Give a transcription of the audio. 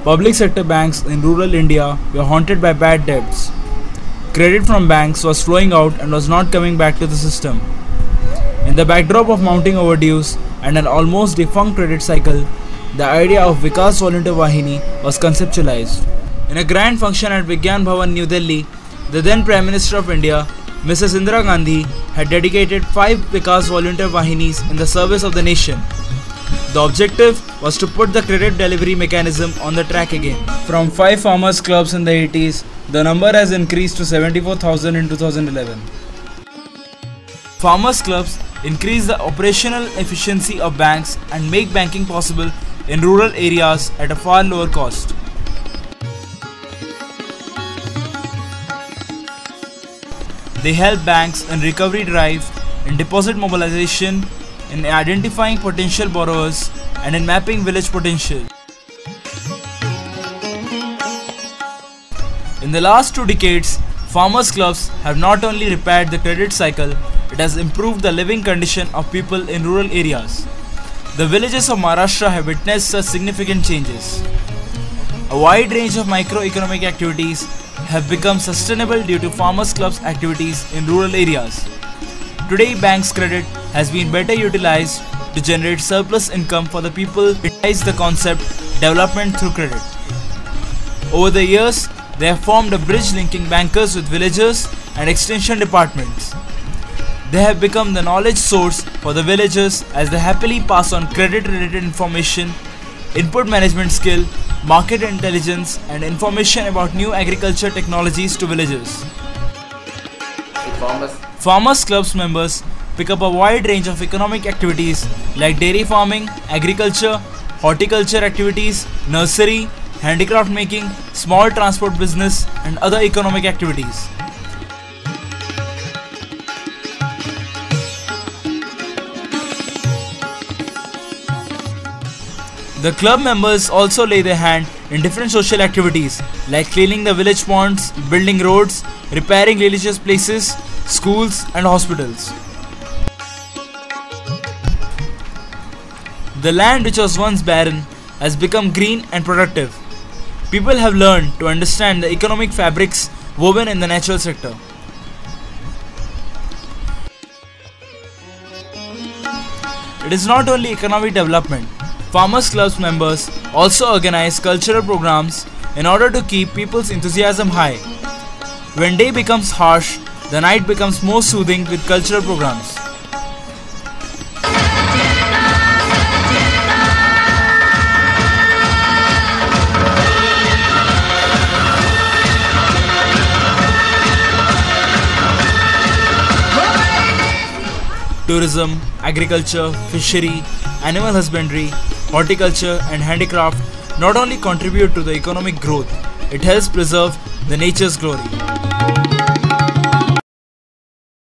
Public sector banks in rural India were haunted by bad debts. Credit from banks was flowing out and was not coming back to the system. In the backdrop of mounting overdues and an almost defunct credit cycle, the idea of Vikas Volunteer Vahini was conceptualized. In a grand function at Vigyan Bhavan, New Delhi, the then Prime Minister of India, Mrs. Indira Gandhi, had dedicated 5 Vikas Volunteer Vahinis in the service of the nation. The objective was to put the credit delivery mechanism on the track again. From 5 farmers clubs in the 80s, the number has increased to 74,000 in 2011. Farmers clubs increase the operational efficiency of banks and make banking possible in rural areas at a far lower cost. They help banks in recovery drive, in deposit mobilization, in identifying potential borrowers, and in mapping village potential. In the last 2 decades, farmers clubs have not only repaired the credit cycle, it has improved the living condition of people in rural areas. The villages of Maharashtra have witnessed such significant changes. A wide range of microeconomic activities have become sustainable due to farmers clubs activities in rural areas. Today, banks' credit has been better utilized to generate surplus income for the people. Utilize the concept development through credit. Over the years, they have formed a bridge linking bankers with villagers and extension departments. They have become the knowledge source for the villagers as they happily pass on credit-related information, input management skill, market intelligence, and information about new agriculture technologies to villagers. Farmers clubs members pick up a wide range of economic activities like dairy farming, agriculture, horticulture activities, nursery, handicraft making, small transport business, and other economic activities. The club members also lay their hand in different social activities like cleaning the village ponds, building roads, repairing religious places, schools, and hospitals. The land which was once barren has become green and productive. People have learned to understand the economic fabrics woven in the natural sector. It is not only economic development. Farmers clubs members also organize cultural programs in order to keep people's enthusiasm high. When day becomes harsh, the night becomes more soothing with cultural programs. Tourism, agriculture, fishery, animal husbandry, horticulture, and handicraft not only contribute to the economic growth, it helps preserve the nature's glory.